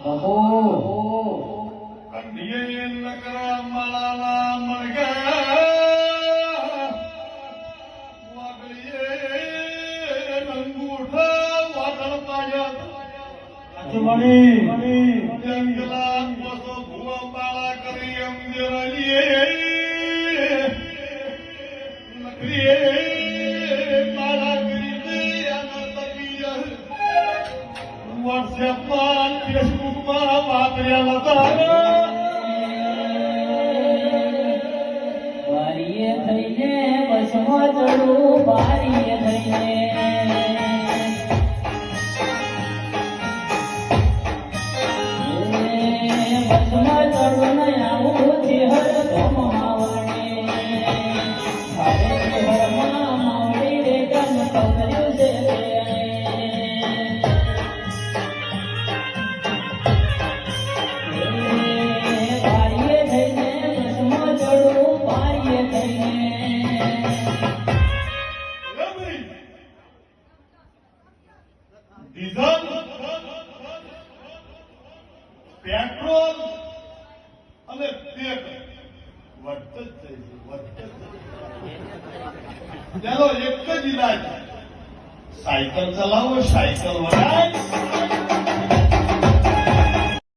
કહો કંઢીએ નકરા માળાના મણગા વાગલીએ અંગૂઠા વાદળ પાયા જંગલા બસો ભૂવા બાળા કરી અંગેરલીએ નકરીએ બાળા કરી દે આના તકીય વોટ્સએપમાં ફેસબુકમાં વાપર્યા હતા બારીએ થઈને બસમાં ચડું બારીએ થઈને બસમાં ચડું ને આવું ચેહર તો માવણે હારે ચેહરમાં માવડી રે ગમ પકડ્યું છે બારીએ થઈને બસમાં ચડું બારીએ થઈને ડીઝલ પેટ્રોલ અને તેલ વધત જ ચાલો એક જ ઇલાજ સાયકલ ચલાવો સાયકલ વડાય